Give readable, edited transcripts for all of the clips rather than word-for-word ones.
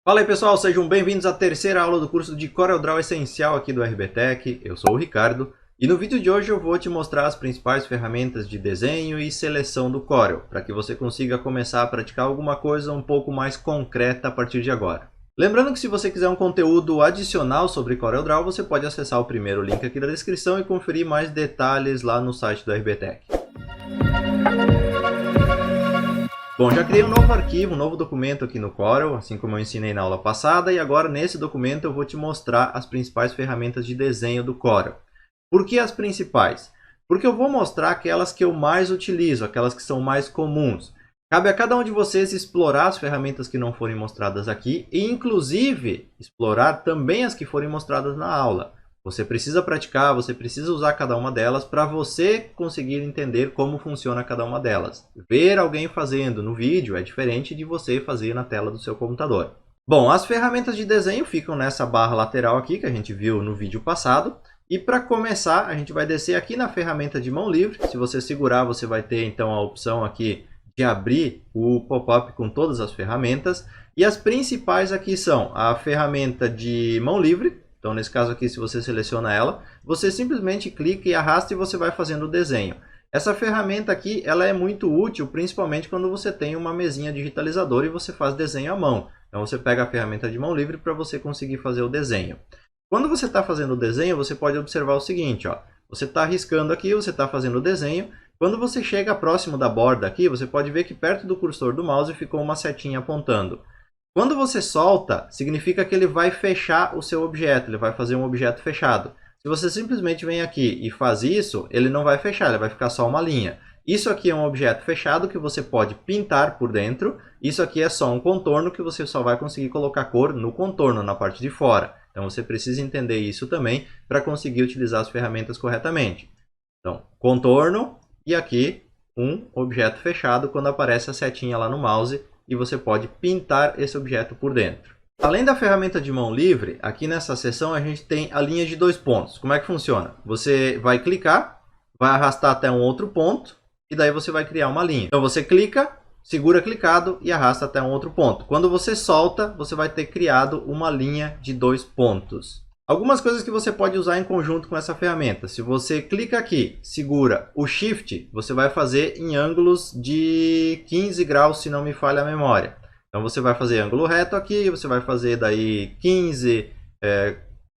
Fala aí pessoal, sejam bem-vindos à terceira aula do curso de CorelDRAW Essencial aqui do RBTech. Eu sou o Ricardo e no vídeo de hoje eu vou te mostrar as principais ferramentas de desenho e seleção do Corel, para que você consiga começar a praticar alguma coisa um pouco mais concreta a partir de agora. Lembrando que se você quiser um conteúdo adicional sobre CorelDRAW, você pode acessar o primeiro link aqui da descrição e conferir mais detalhes lá no site do RBTech. Bom, já criei um novo arquivo, um novo documento aqui no Corel, assim como eu ensinei na aula passada, e agora nesse documento eu vou te mostrar as principais ferramentas de desenho do Corel. Por que as principais? Porque eu vou mostrar aquelas que eu mais utilizo, aquelas que são mais comuns. Cabe a cada um de vocês explorar as ferramentas que não forem mostradas aqui e, inclusive, explorar também as que forem mostradas na aula. Você precisa praticar, você precisa usar cada uma delas para você conseguir entender como funciona cada uma delas. Ver alguém fazendo no vídeo é diferente de você fazer na tela do seu computador. Bom, as ferramentas de desenho ficam nessa barra lateral aqui que a gente viu no vídeo passado. E para começar, a gente vai descer aqui na ferramenta de mão livre. Se você segurar, você vai ter então a opção aqui de abrir o pop-up com todas as ferramentas. E as principais aqui são a ferramenta de mão livre. Então, nesse caso aqui, se você seleciona ela, você simplesmente clica e arrasta e você vai fazendo o desenho. Essa ferramenta aqui, ela é muito útil, principalmente quando você tem uma mesinha digitalizadora e você faz desenho à mão. Então, você pega a ferramenta de mão livre para você conseguir fazer o desenho. Quando você está fazendo o desenho, você pode observar o seguinte, ó. Você está riscando aqui, você está fazendo o desenho. Quando você chega próximo da borda aqui, você pode ver que perto do cursor do mouse ficou uma setinha apontando. Quando você solta, significa que ele vai fechar o seu objeto, ele vai fazer um objeto fechado. Se você simplesmente vem aqui e faz isso, ele não vai fechar, ele vai ficar só uma linha. Isso aqui é um objeto fechado que você pode pintar por dentro. Isso aqui é só um contorno que você só vai conseguir colocar cor no contorno, na parte de fora. Então você precisa entender isso também para conseguir utilizar as ferramentas corretamente. Então, contorno e aqui um objeto fechado quando aparece a setinha lá no mouse. E você pode pintar esse objeto por dentro. Além da ferramenta de mão livre, aqui nessa seção a gente tem a linha de 2 pontos. Como é que funciona? Você vai clicar, vai arrastar até um outro ponto e daí você vai criar uma linha. Então você clica, segura clicado e arrasta até um outro ponto. Quando você solta, você vai ter criado uma linha de 2 pontos. Algumas coisas que você pode usar em conjunto com essa ferramenta. Se você clica aqui, segura o Shift, você vai fazer em ângulos de 15 graus, se não me falha a memória. Então você vai fazer ângulo reto aqui, você vai fazer daí 15,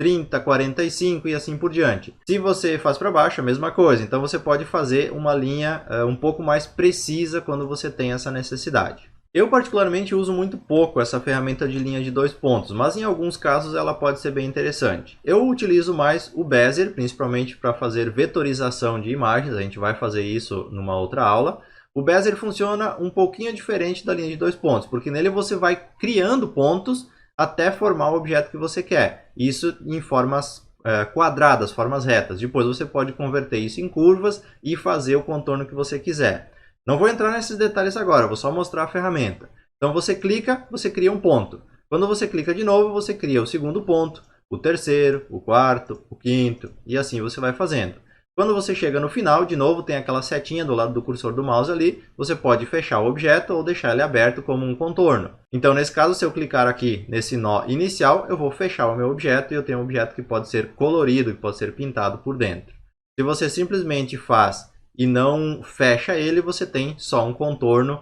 30, 45 e assim por diante. Se você faz para baixo, a mesma coisa. Então você pode fazer uma linha um pouco mais precisa quando você tem essa necessidade. Eu particularmente uso muito pouco essa ferramenta de linha de 2 pontos, mas em alguns casos ela pode ser bem interessante. Eu utilizo mais o Bezier, principalmente para fazer vetorização de imagens, a gente vai fazer isso numa outra aula. O Bezier funciona um pouquinho diferente da linha de 2 pontos, porque nele você vai criando pontos até formar o objeto que você quer. Isso em formas quadradas, formas retas. Depois você pode converter isso em curvas e fazer o contorno que você quiser. Não vou entrar nesses detalhes agora, vou só mostrar a ferramenta. Então você clica, você cria um ponto. Quando você clica de novo, você cria o segundo ponto, o terceiro, o quarto, o quinto e assim você vai fazendo. Quando você chega no final, de novo tem aquela setinha do lado do cursor do mouse ali, você pode fechar o objeto ou deixar ele aberto como um contorno. Então nesse caso, se eu clicar aqui nesse nó inicial, eu vou fechar o meu objeto e eu tenho um objeto que pode ser colorido, que pode ser pintado por dentro. Se você simplesmente faz e não fecha ele, você tem só um contorno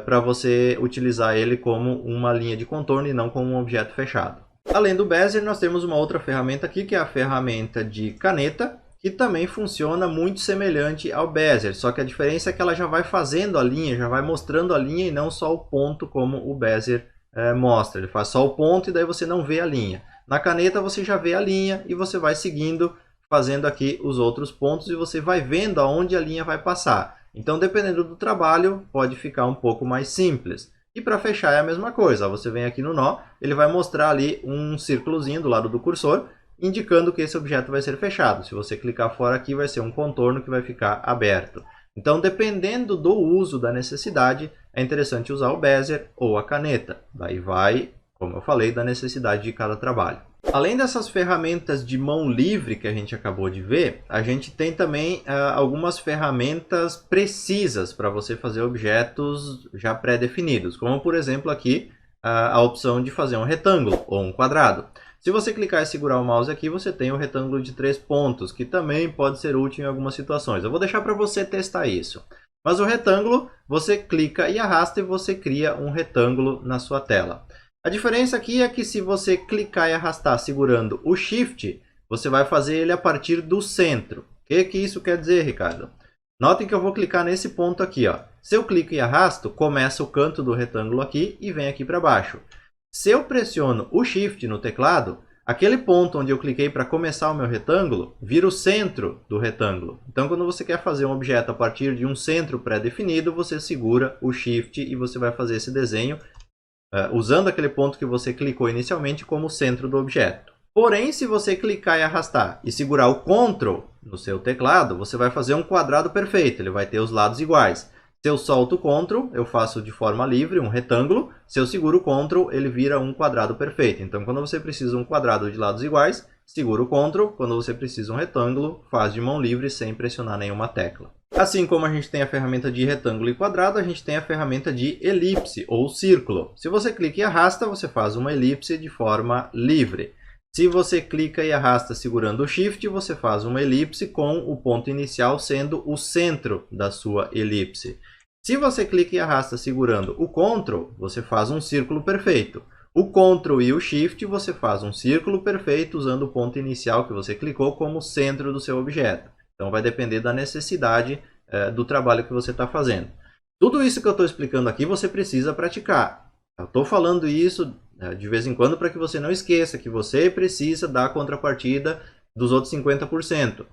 para você utilizar ele como uma linha de contorno e não como um objeto fechado. Além do Bezier, nós temos uma outra ferramenta aqui, que é a ferramenta de caneta, que também funciona muito semelhante ao Bezier, só que a diferença é que ela já vai fazendo a linha, já vai mostrando a linha e não só o ponto como o Bezier mostra. Ele faz só o ponto e daí você não vê a linha. Na caneta você já vê a linha e você vai seguindo, fazendo aqui os outros pontos e você vai vendo aonde a linha vai passar. Então, dependendo do trabalho, pode ficar um pouco mais simples. E para fechar é a mesma coisa. Você vem aqui no nó, ele vai mostrar ali um círculozinho do lado do cursor, indicando que esse objeto vai ser fechado. Se você clicar fora aqui, vai ser um contorno que vai ficar aberto. Então, dependendo do uso da necessidade, é interessante usar o Bezier ou a caneta. Daí vai, como eu falei, da necessidade de cada trabalho. Além dessas ferramentas de mão livre que a gente acabou de ver, a gente tem também algumas ferramentas precisas para você fazer objetos já pré-definidos. Como, por exemplo, aqui a opção de fazer um retângulo ou um quadrado. Se você clicar e segurar o mouse aqui, você tem o retângulo de 3 pontos, que também pode ser útil em algumas situações. Eu vou deixar para você testar isso. Mas o retângulo, você clica e arrasta e você cria um retângulo na sua tela. A diferença aqui é que se você clicar e arrastar segurando o Shift, você vai fazer ele a partir do centro. O que isso quer dizer, Ricardo? Notem que eu vou clicar nesse ponto aqui, ó. Se eu clico e arrasto, começa o canto do retângulo aqui e vem aqui para baixo. Se eu pressiono o Shift no teclado, aquele ponto onde eu cliquei para começar o meu retângulo, vira o centro do retângulo. Então, quando você quer fazer um objeto a partir de um centro pré-definido, você segura o Shift e você vai fazer esse desenho usando aquele ponto que você clicou inicialmente como centro do objeto. Porém, se você clicar e arrastar e segurar o Ctrl no seu teclado, você vai fazer um quadrado perfeito, ele vai ter os lados iguais. Se eu solto o Ctrl, eu faço de forma livre um retângulo. Se eu seguro o Ctrl, ele vira um quadrado perfeito. Então, quando você precisa um quadrado de lados iguais, segura o Ctrl. Quando você precisa um retângulo, faz de mão livre sem pressionar nenhuma tecla. Assim como a gente tem a ferramenta de retângulo e quadrado, a gente tem a ferramenta de elipse ou círculo. Se você clica e arrasta, você faz uma elipse de forma livre. Se você clica e arrasta segurando o Shift, você faz uma elipse com o ponto inicial sendo o centro da sua elipse. Se você clica e arrasta segurando o Ctrl, você faz um círculo perfeito. O Ctrl e o Shift, você faz um círculo perfeito usando o ponto inicial que você clicou como centro do seu objeto. Então vai depender da necessidade do trabalho que você está fazendo. Tudo isso que eu estou explicando aqui você precisa praticar. Eu estou falando isso de vez em quando para que você não esqueça que você precisa dar contrapartida dos outros 50%.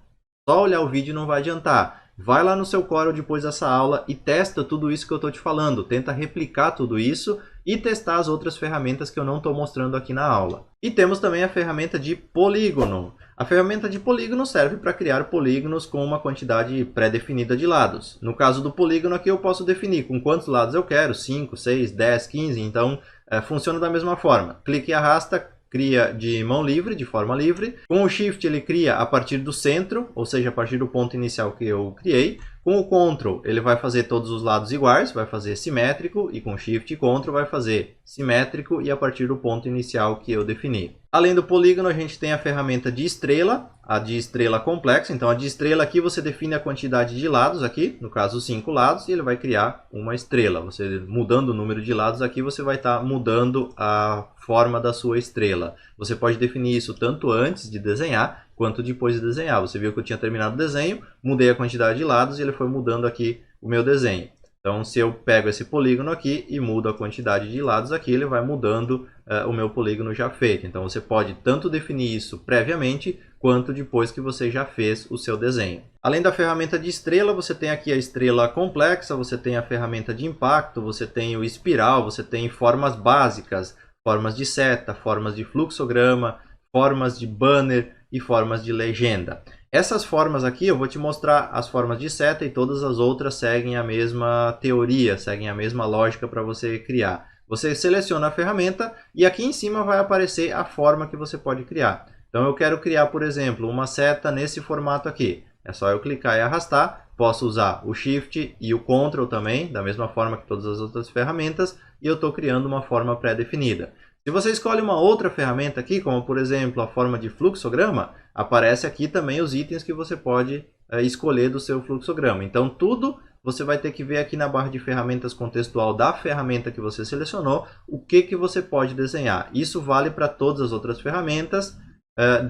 Só olhar o vídeo não vai adiantar. Vai lá no seu Corel depois dessa aula e testa tudo isso que eu estou te falando. Tenta replicar tudo isso e testar as outras ferramentas que eu não estou mostrando aqui na aula. E temos também a ferramenta de polígono. A ferramenta de polígono serve para criar polígonos com uma quantidade pré-definida de lados. No caso do polígono aqui eu posso definir com quantos lados eu quero, 5, 6, 10, 15, então funciona da mesma forma. Clique e arrasta, cria de mão livre, de forma livre. Com o Shift ele cria a partir do centro, ou seja, a partir do ponto inicial que eu criei. Com o Ctrl ele vai fazer todos os lados iguais, vai fazer simétrico, e com Shift e Ctrl vai fazer simétrico e a partir do ponto inicial que eu defini. Além do polígono, a gente tem a ferramenta de estrela, a de estrela complexa. Então, a de estrela aqui você define a quantidade de lados aqui, no caso 5 lados, e ele vai criar uma estrela. Você mudando o número de lados aqui, você vai estar mudando a forma da sua estrela. Você pode definir isso tanto antes de desenhar, quanto depois de desenhar. Você viu que eu tinha terminado o desenho, mudei a quantidade de lados e ele foi mudando aqui o meu desenho. Então, se eu pego esse polígono aqui e mudo a quantidade de lados aqui, ele vai mudando o meu polígono já feito. Então, você pode tanto definir isso previamente, quanto depois que você já fez o seu desenho. Além da ferramenta de estrela, você tem aqui a estrela complexa, você tem a ferramenta de impacto, você tem o espiral, você tem formas básicas, formas de seta, formas de fluxograma, formas de banner e formas de legenda. Essas formas aqui eu vou te mostrar as formas de seta e todas as outras seguem a mesma teoria, seguem a mesma lógica para você criar. Você seleciona a ferramenta e aqui em cima vai aparecer a forma que você pode criar. Então eu quero criar, por exemplo, uma seta nesse formato aqui. É só eu clicar e arrastar. Posso usar o Shift e o Ctrl também, da mesma forma que todas as outras ferramentas, e eu estou criando uma forma pré-definida. Se você escolhe uma outra ferramenta aqui, como por exemplo a forma de fluxograma, aparece aqui também os itens que você pode escolher do seu fluxograma. Então tudo você vai ter que ver aqui na barra de ferramentas contextual da ferramenta que você selecionou, o que você pode desenhar. Isso vale para todas as outras ferramentas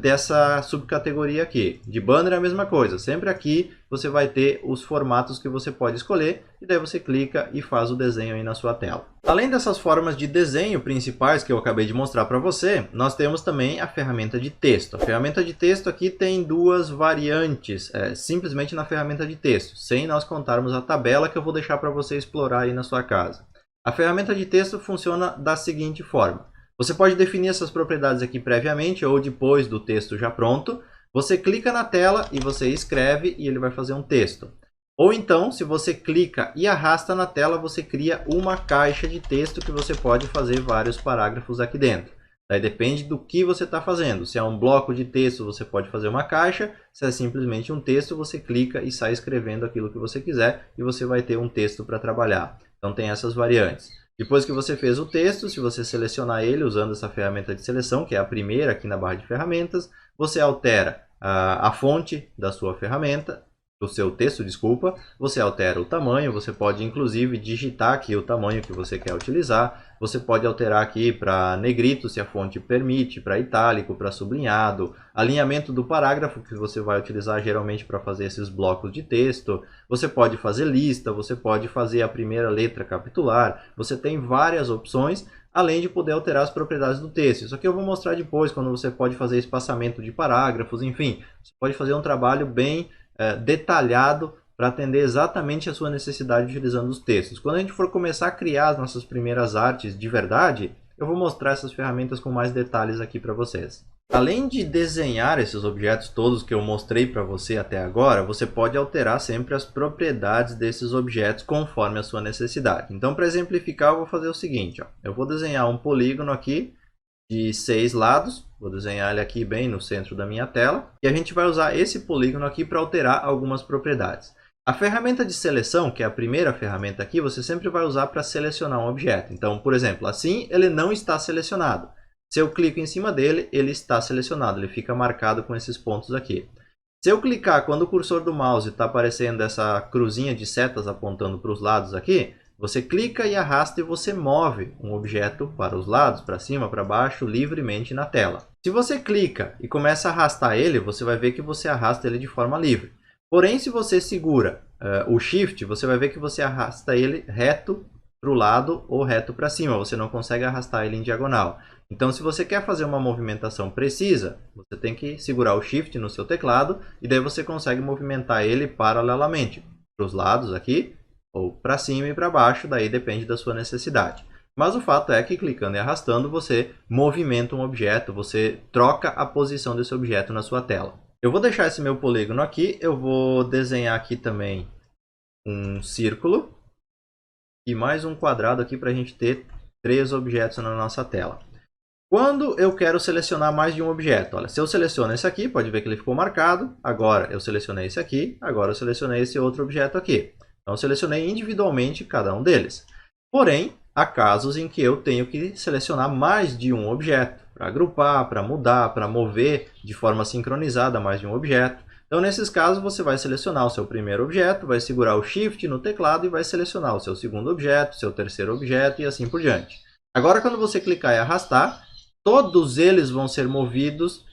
dessa subcategoria aqui. De banner é a mesma coisa, sempre aqui você vai ter os formatos que você pode escolher e daí você clica e faz o desenho aí na sua tela. Além dessas formas de desenho principais que eu acabei de mostrar para você, nós temos também a ferramenta de texto. A ferramenta de texto aqui tem duas variantes, simplesmente na ferramenta de texto, sem nós contarmos a tabela que eu vou deixar para você explorar aí na sua casa. A ferramenta de texto funciona da seguinte forma. Você pode definir essas propriedades aqui previamente ou depois do texto já pronto. Você clica na tela e você escreve e ele vai fazer um texto. Ou então, se você clica e arrasta na tela, você cria uma caixa de texto que você pode fazer vários parágrafos aqui dentro. Daí depende do que você está fazendo. Se é um bloco de texto, você pode fazer uma caixa. Se é simplesmente um texto, você clica e sai escrevendo aquilo que você quiser e você vai ter um texto para trabalhar. Então tem essas variantes. Depois que você fez o texto, se você selecionar ele usando essa ferramenta de seleção, que é a primeira aqui na barra de ferramentas, você altera a fonte da sua ferramenta, do seu texto, desculpa, você altera o tamanho, você pode inclusive digitar aqui o tamanho que você quer utilizar, você pode alterar aqui para negrito, se a fonte permite, para itálico, para sublinhado, alinhamento do parágrafo que você vai utilizar geralmente para fazer esses blocos de texto, você pode fazer lista, você pode fazer a primeira letra capitular, você tem várias opções, além de poder alterar as propriedades do texto. Isso aqui eu vou mostrar depois, quando você pode fazer espaçamento de parágrafos, enfim, você pode fazer um trabalho bem detalhado para atender exatamente a sua necessidade utilizando os textos. Quando a gente for começar a criar as nossas primeiras artes de verdade, eu vou mostrar essas ferramentas com mais detalhes aqui para vocês. Além de desenhar esses objetos todos que eu mostrei para você até agora, você pode alterar sempre as propriedades desses objetos conforme a sua necessidade. Então, para exemplificar, eu vou fazer o seguinte, ó. Eu vou desenhar um polígono aqui de 6 lados, vou desenhar ele aqui bem no centro da minha tela, e a gente vai usar esse polígono aqui para alterar algumas propriedades. A ferramenta de seleção, que é a primeira ferramenta aqui, você sempre vai usar para selecionar um objeto. Então, por exemplo, assim ele não está selecionado. Se eu clico em cima dele, ele está selecionado, ele fica marcado com esses pontos aqui. Se eu clicar, quando o cursor do mouse está aparecendo essa cruzinha de setas apontando para os lados aqui, você clica e arrasta e você move um objeto para os lados, para cima, para baixo, livremente na tela. Se você clica e começa a arrastar ele, você vai ver que você arrasta ele de forma livre. Porém, se você segura o Shift, você vai ver que você arrasta ele reto para o lado ou reto para cima. Você não consegue arrastar ele em diagonal. Então, se você quer fazer uma movimentação precisa, você tem que segurar o Shift no seu teclado e daí você consegue movimentar ele paralelamente para os lados aqui, ou para cima e para baixo, daí depende da sua necessidade. Mas o fato é que clicando e arrastando você movimenta um objeto, você troca a posição desse objeto na sua tela. Eu vou deixar esse meu polígono aqui, eu vou desenhar aqui também um círculo e mais um quadrado aqui para a gente ter 3 objetos na nossa tela. Quando eu quero selecionar mais de um objeto, olha, se eu seleciono esse aqui, pode ver que ele ficou marcado, agora eu selecionei esse aqui, agora eu selecionei esse outro objeto aqui. Então, eu selecionei individualmente cada um deles. Porém, há casos em que eu tenho que selecionar mais de um objeto, para agrupar, para mudar, para mover de forma sincronizada mais de um objeto. Então, nesses casos, você vai selecionar o seu primeiro objeto, vai segurar o Shift no teclado e vai selecionar o seu segundo objeto, seu terceiro objeto e assim por diante. Agora, quando você clicar e arrastar, todos eles vão ser movidos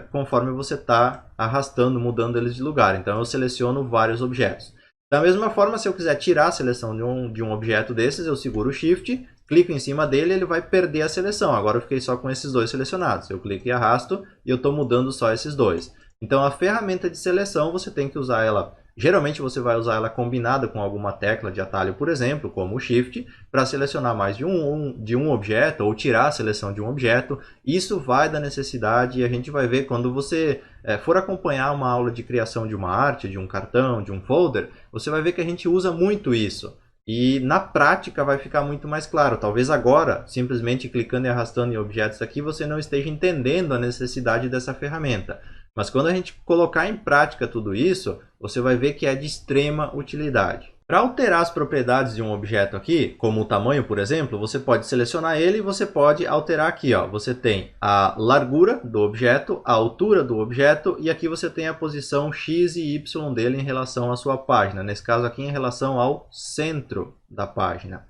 conforme você está arrastando, mudando eles de lugar. Então, eu seleciono vários objetos. Da mesma forma, se eu quiser tirar a seleção de um objeto desses, eu seguro o Shift, clico em cima dele e ele vai perder a seleção. Agora eu fiquei só com esses dois selecionados. Eu clico e arrasto e eu estou mudando só esses dois. Então a ferramenta de seleção você tem que usar ela, geralmente você vai usar ela combinada com alguma tecla de atalho, por exemplo, como o Shift, para selecionar mais de um objeto ou tirar a seleção de um objeto. Isso vai da necessidade e a gente vai ver quando você for acompanhar uma aula de criação de uma arte, de um cartão, de um folder, você vai ver que a gente usa muito isso. E na prática vai ficar muito mais claro. Talvez agora, simplesmente clicando e arrastando em objetos aqui, você não esteja entendendo a necessidade dessa ferramenta. Mas quando a gente colocar em prática tudo isso, você vai ver que é de extrema utilidade. Para alterar as propriedades de um objeto aqui, como o tamanho, por exemplo, você pode selecionar ele e você pode alterar aqui. Ó. Você tem a largura do objeto, a altura do objeto e aqui você tem a posição X e Y dele em relação à sua página. Nesse caso aqui em relação ao centro da página.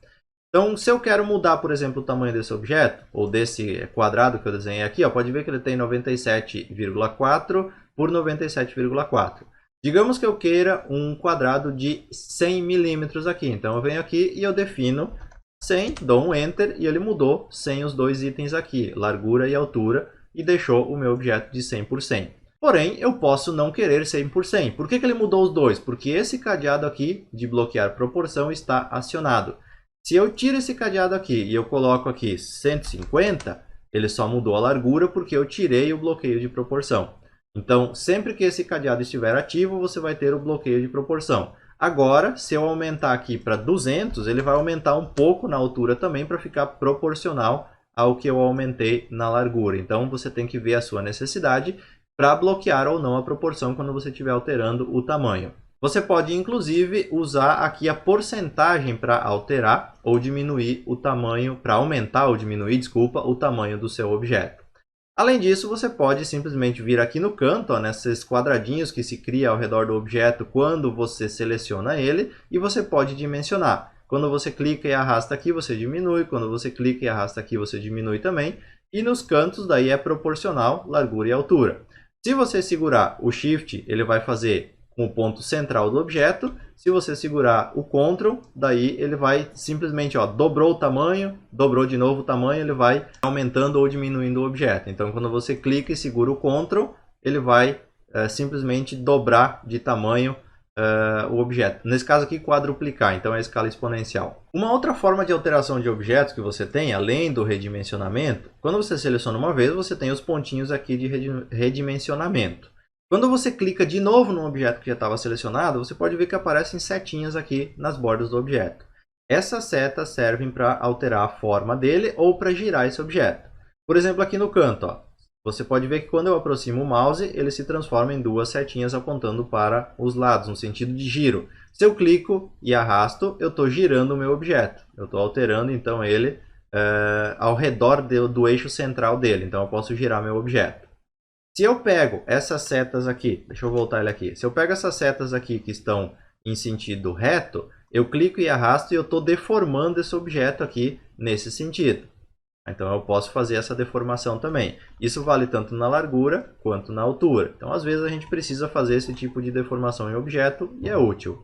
Então, se eu quero mudar, por exemplo, o tamanho desse objeto, ou desse quadrado que eu desenhei aqui, ó, pode ver que ele tem 97,4 por 97,4. Digamos que eu queira um quadrado de 100 milímetros aqui. Então, eu venho aqui e eu defino 100, dou um Enter e ele mudou sem os dois itens aqui, largura e altura, e deixou o meu objeto de 100 por 100. Porém, eu posso não querer 100 por 100. Por que ele mudou os dois? Porque esse cadeado aqui de bloquear proporção está acionado. Se eu tiro esse cadeado aqui e eu coloco aqui 150, ele só mudou a largura porque eu tirei o bloqueio de proporção. Então, sempre que esse cadeado estiver ativo, você vai ter o bloqueio de proporção. Agora, se eu aumentar aqui para 200, ele vai aumentar um pouco na altura também para ficar proporcional ao que eu aumentei na largura. Então, você tem que ver a sua necessidade para bloquear ou não a proporção quando você estiver alterando o tamanho. Você pode, inclusive, usar aqui a porcentagem para alterar ou diminuir o tamanho, para aumentar ou diminuir, desculpa, o tamanho do seu objeto. Além disso, você pode simplesmente vir aqui no canto, ó, nesses quadradinhos que se cria ao redor do objeto quando você seleciona ele, e você pode dimensionar. Quando você clica e arrasta aqui, você diminui. Quando você clica e arrasta aqui, você diminui também. E nos cantos, daí é proporcional, largura e altura. Se você segurar o Shift, ele vai fazer com o ponto central do objeto. Se você segurar o Ctrl, daí ele vai simplesmente, ó, dobrou o tamanho, dobrou de novo o tamanho, ele vai aumentando ou diminuindo o objeto. Então, quando você clica e segura o Ctrl, ele vai simplesmente dobrar de tamanho o objeto. Nesse caso aqui, quadruplicar, então é a escala exponencial. Uma outra forma de alteração de objetos que você tem, além do redimensionamento, quando você seleciona uma vez, você tem os pontinhos aqui de redimensionamento. Quando você clica de novo no objeto que já estava selecionado, você pode ver que aparecem setinhas aqui nas bordas do objeto. Essas setas servem para alterar a forma dele ou para girar esse objeto. Por exemplo, aqui no canto, ó, você pode ver que quando eu aproximo o mouse, ele se transforma em duas setinhas apontando para os lados, no sentido de giro. Se eu clico e arrasto, eu estou girando o meu objeto. Eu estou alterando então ele ao redor do eixo central dele. Então eu posso girar meu objeto. Se eu pego essas setas aqui, deixa eu voltar ele aqui. Se eu pego essas setas aqui que estão em sentido reto, eu clico e arrasto e eu estou deformando esse objeto aqui nesse sentido. Então eu posso fazer essa deformação também. Isso vale tanto na largura quanto na altura. Então às vezes a gente precisa fazer esse tipo de deformação em objeto e é útil.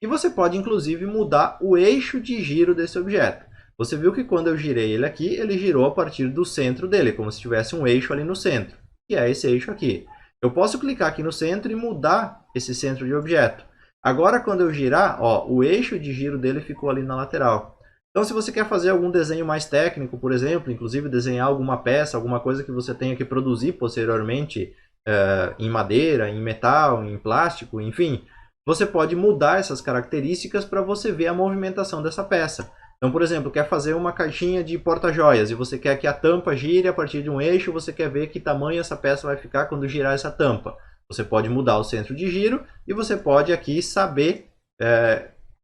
E você pode inclusive mudar o eixo de giro desse objeto. Você viu que quando eu girei ele aqui, ele girou a partir do centro dele, como se tivesse um eixo ali no centro, que é esse eixo aqui. Eu posso clicar aqui no centro e mudar esse centro de objeto. Agora, quando eu girar, ó, o eixo de giro dele ficou ali na lateral. Então, se você quer fazer algum desenho mais técnico, por exemplo, inclusive desenhar alguma peça, alguma coisa que você tenha que produzir posteriormente em madeira, em metal, em plástico, enfim, você pode mudar essas características para você ver a movimentação dessa peça. Então, por exemplo, quer fazer uma caixinha de porta-joias e você quer que a tampa gire a partir de um eixo, você quer ver que tamanho essa peça vai ficar quando girar essa tampa. Você pode mudar o centro de giro e você pode aqui saber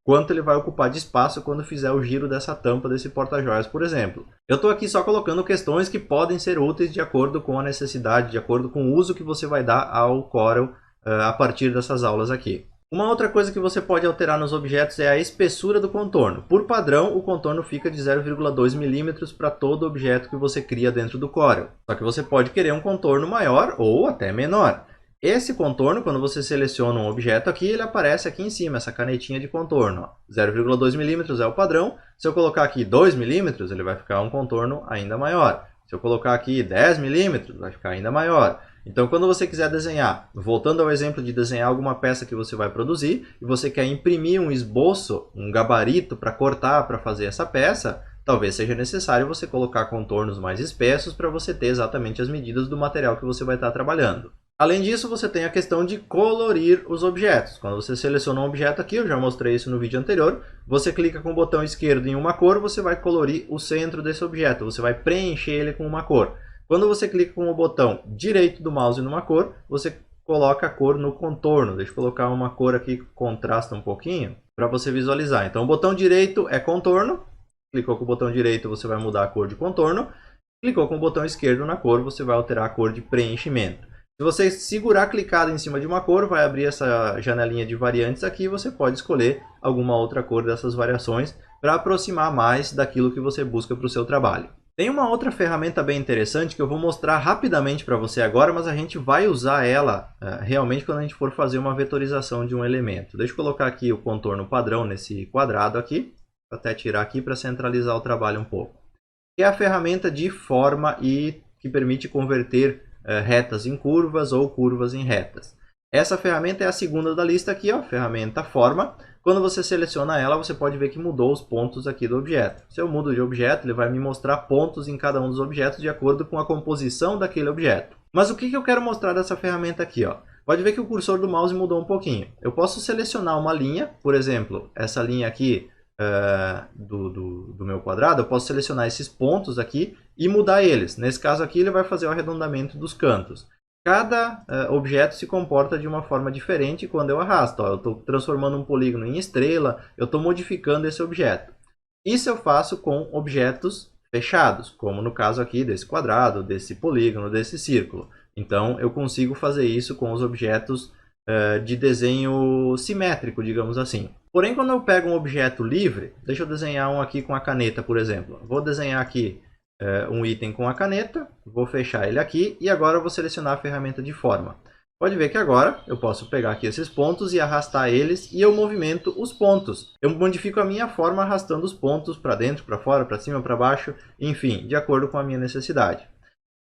quanto ele vai ocupar de espaço quando fizer o giro dessa tampa desse porta-joias, por exemplo. Eu estou aqui só colocando questões que podem ser úteis de acordo com a necessidade, de acordo com o uso que você vai dar ao Corel a partir dessas aulas aqui. Uma outra coisa que você pode alterar nos objetos é a espessura do contorno. Por padrão, o contorno fica de 0,2 milímetros para todo objeto que você cria dentro do Corel. Só que você pode querer um contorno maior ou até menor. Esse contorno, quando você seleciona um objeto aqui, ele aparece aqui em cima, essa canetinha de contorno. 0,2 milímetros é o padrão. Se eu colocar aqui 2 milímetros, ele vai ficar um contorno ainda maior. Se eu colocar aqui 10 milímetros, vai ficar ainda maior. Então, quando você quiser desenhar, voltando ao exemplo de desenhar alguma peça que você vai produzir, e você quer imprimir um esboço, um gabarito para cortar, para fazer essa peça, talvez seja necessário você colocar contornos mais espessos para você ter exatamente as medidas do material que você vai estar trabalhando. Além disso, você tem a questão de colorir os objetos. Quando você seleciona um objeto aqui, eu já mostrei isso no vídeo anterior, você clica com o botão esquerdo em uma cor, você vai colorir o centro desse objeto, você vai preencher ele com uma cor. Quando você clica com o botão direito do mouse numa cor, você coloca a cor no contorno. Deixa eu colocar uma cor aqui que contrasta um pouquinho para você visualizar. Então, o botão direito é contorno. Clicou com o botão direito, você vai mudar a cor de contorno. Clicou com o botão esquerdo na cor, você vai alterar a cor de preenchimento. Se você segurar clicado em cima de uma cor, vai abrir essa janelinha de variantes aqui e você pode escolher alguma outra cor dessas variações para aproximar mais daquilo que você busca para o seu trabalho. Tem uma outra ferramenta bem interessante que eu vou mostrar rapidamente para você agora, mas a gente vai usar ela realmente quando a gente for fazer uma vetorização de um elemento. Deixa eu colocar aqui o contorno padrão nesse quadrado aqui, vou até tirar aqui para centralizar o trabalho um pouco. Que é a ferramenta de forma e que permite converter retas em curvas ou curvas em retas. Essa ferramenta é a segunda da lista aqui, ó, ferramenta forma. Quando você seleciona ela, você pode ver que mudou os pontos aqui do objeto. Se eu mudo de objeto, ele vai me mostrar pontos em cada um dos objetos de acordo com a composição daquele objeto. Mas o que eu quero mostrar dessa ferramenta aqui? Ó? Pode ver que o cursor do mouse mudou um pouquinho. Eu posso selecionar uma linha, por exemplo, essa linha aqui do meu quadrado, eu posso selecionar esses pontos aqui e mudar eles. Nesse caso aqui, ele vai fazer o arredondamento dos cantos. cada objeto se comporta de uma forma diferente quando eu arrasto. Ó, eu estou transformando um polígono em estrela, eu estou modificando esse objeto. Isso eu faço com objetos fechados, como no caso aqui desse quadrado, desse polígono, desse círculo. Então, eu consigo fazer isso com os objetos de desenho simétrico, digamos assim. Porém, quando eu pego um objeto livre, deixa eu desenhar um aqui com a caneta, por exemplo. Vou desenhar aqui um item com a caneta, vou fechar ele aqui e agora eu vou selecionar a ferramenta de forma. Pode ver que agora eu posso pegar aqui esses pontos e arrastar eles e eu movimento os pontos. Eu modifico a minha forma arrastando os pontos para dentro, para fora, para cima, para baixo, enfim, de acordo com a minha necessidade.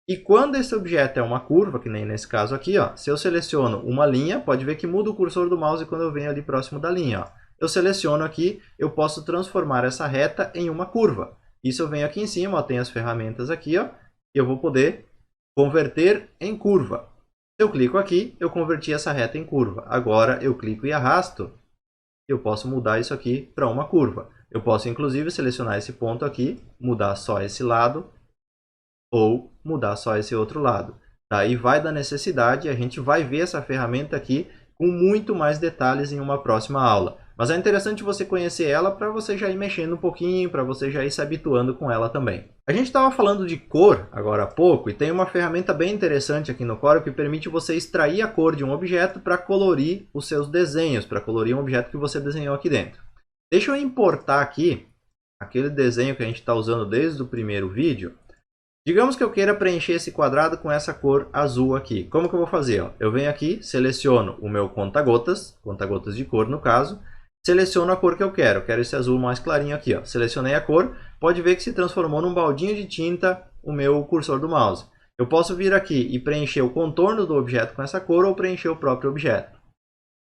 E quando esse objeto é uma curva, que nem nesse caso aqui, ó, se eu seleciono uma linha, pode ver que muda o cursor do mouse quando eu venho ali próximo da linha. Ó. Eu seleciono aqui, eu posso transformar essa reta em uma curva. Isso eu venho aqui em cima, ó, tem as ferramentas aqui, ó, e eu vou poder converter em curva. Se eu clico aqui, eu converti essa reta em curva. Agora eu clico e arrasto, eu posso mudar isso aqui para uma curva. Eu posso inclusive selecionar esse ponto aqui, mudar só esse lado, ou mudar só esse outro lado. Daí vai da necessidade, a gente vai ver essa ferramenta aqui com muito mais detalhes em uma próxima aula. Mas é interessante você conhecer ela para você já ir mexendo um pouquinho, para você já ir se habituando com ela também. A gente estava falando de cor agora há pouco e tem uma ferramenta bem interessante aqui no Corel que permite você extrair a cor de um objeto para colorir os seus desenhos, para colorir um objeto que você desenhou aqui dentro. Deixa eu importar aqui aquele desenho que a gente está usando desde o primeiro vídeo. Digamos que eu queira preencher esse quadrado com essa cor azul aqui. Como que eu vou fazer? Ó? Eu venho aqui, seleciono o meu conta-gotas de cor no caso, seleciono a cor que eu quero esse azul mais clarinho aqui. Ó. Selecionei a cor, pode ver que se transformou num baldinho de tinta o meu cursor do mouse. Eu posso vir aqui e preencher o contorno do objeto com essa cor ou preencher o próprio objeto.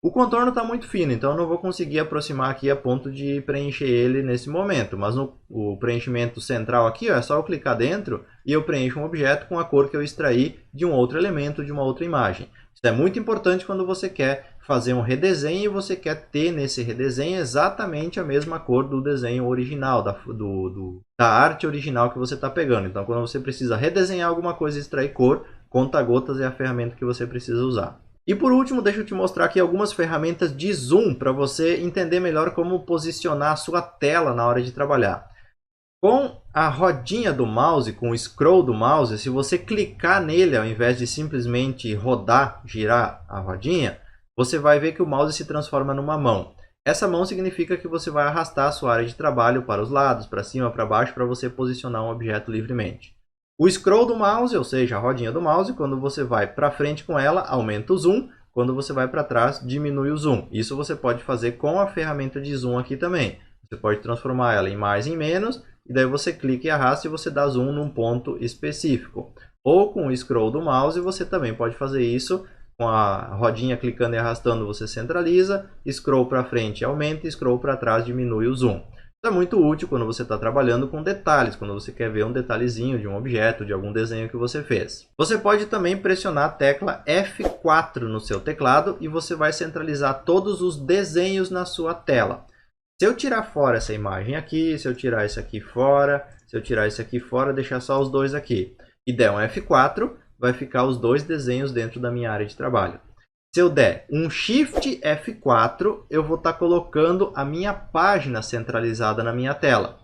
O contorno está muito fino, então eu não vou conseguir aproximar aqui a ponto de preencher ele nesse momento. Mas o preenchimento central aqui, ó, é só eu clicar dentro e eu preencho um objeto com a cor que eu extraí de um outro elemento, de uma outra imagem. Isso é muito importante quando você quer fazer um redesenho e você quer ter nesse redesenho exatamente a mesma cor do desenho original, da arte original que você está pegando. Então, quando você precisa redesenhar alguma coisa e extrair cor, conta-gotas é a ferramenta que você precisa usar. E por último, deixa eu te mostrar aqui algumas ferramentas de zoom para você entender melhor como posicionar a sua tela na hora de trabalhar. Com a rodinha do mouse, com o scroll do mouse, se você clicar nele ao invés de simplesmente rodar, girar a rodinha, você vai ver que o mouse se transforma numa mão. Essa mão significa que você vai arrastar a sua área de trabalho para os lados, para cima, para baixo, para você posicionar um objeto livremente. O scroll do mouse, ou seja, a rodinha do mouse, quando você vai para frente com ela, aumenta o zoom. Quando você vai para trás, diminui o zoom. Isso você pode fazer com a ferramenta de zoom aqui também. Você pode transformar ela em mais e em menos, e daí você clica e arrasta e você dá zoom num ponto específico. Ou com o scroll do mouse, você também pode fazer isso. Com a rodinha clicando e arrastando, você centraliza. Scroll para frente aumenta, scroll para trás diminui o zoom. Isso é muito útil quando você está trabalhando com detalhes, quando você quer ver um detalhezinho de um objeto, de algum desenho que você fez. Você pode também pressionar a tecla F4 no seu teclado e você vai centralizar todos os desenhos na sua tela. Se eu tirar fora essa imagem aqui, se eu tirar isso aqui fora, se eu tirar isso aqui fora, deixar só os dois aqui e der um F4, vai ficar os dois desenhos dentro da minha área de trabalho. Se eu der um Shift F4, eu vou estar colocando a minha página centralizada na minha tela.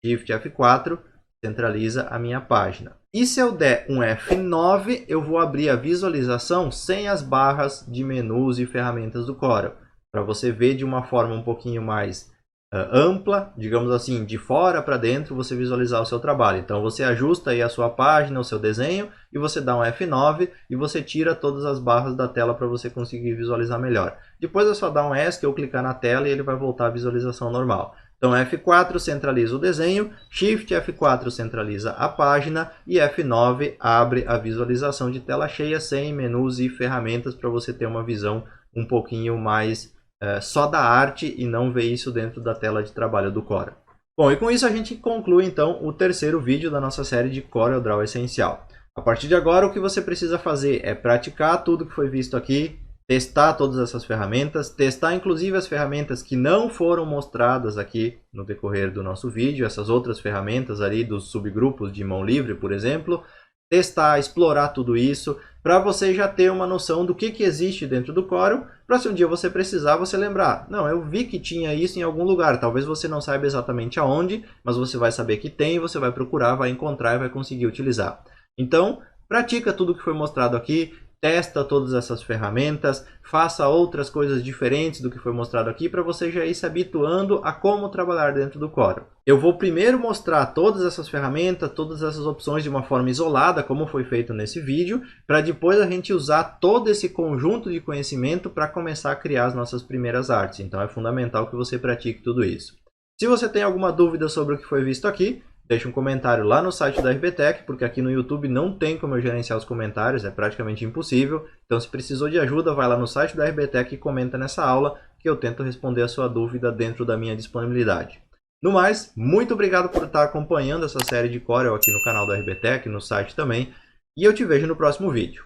Shift F4 centraliza a minha página. E se eu der um F9, eu vou abrir a visualização sem as barras de menus e ferramentas do Corel. Para você ver de uma forma um pouquinho mais ampla, digamos assim, de fora para dentro, você visualizar o seu trabalho. Então você ajusta aí a sua página, o seu desenho, e você dá um F9 e você tira todas as barras da tela para você conseguir visualizar melhor. Depois é só dar um ESC ou clicar na tela e ele vai voltar à visualização normal. Então F4 centraliza o desenho, Shift F4 centraliza a página e F9 abre a visualização de tela cheia sem menus e ferramentas para você ter uma visão um pouquinho mais só da arte e não ver isso dentro da tela de trabalho do Corel. Bom, e com isso a gente conclui então o terceiro vídeo da nossa série de CorelDRAW Essencial. A partir de agora o que você precisa fazer é praticar tudo que foi visto aqui, testar todas essas ferramentas, testar inclusive as ferramentas que não foram mostradas aqui no decorrer do nosso vídeo, essas outras ferramentas ali dos subgrupos de mão livre, por exemplo, testar, explorar tudo isso, para você já ter uma noção do que existe dentro do Corel, para se um dia você precisar, você lembrar, não, eu vi que tinha isso em algum lugar, talvez você não saiba exatamente aonde, mas você vai saber que tem, você vai procurar, vai encontrar e vai conseguir utilizar. Então, pratica tudo o que foi mostrado aqui, testa todas essas ferramentas, faça outras coisas diferentes do que foi mostrado aqui para você já ir se habituando a como trabalhar dentro do Corel. Eu vou primeiro mostrar todas essas ferramentas, todas essas opções de uma forma isolada, como foi feito nesse vídeo, para depois a gente usar todo esse conjunto de conhecimento para começar a criar as nossas primeiras artes. Então é fundamental que você pratique tudo isso. Se você tem alguma dúvida sobre o que foi visto aqui, deixe um comentário lá no site da RBTech, porque aqui no YouTube não tem como eu gerenciar os comentários, é praticamente impossível. Então, se precisou de ajuda, vai lá no site da RBTech e comenta nessa aula, que eu tento responder a sua dúvida dentro da minha disponibilidade. No mais, muito obrigado por estar acompanhando essa série de Corel aqui no canal da RBTech, no site também, e eu te vejo no próximo vídeo.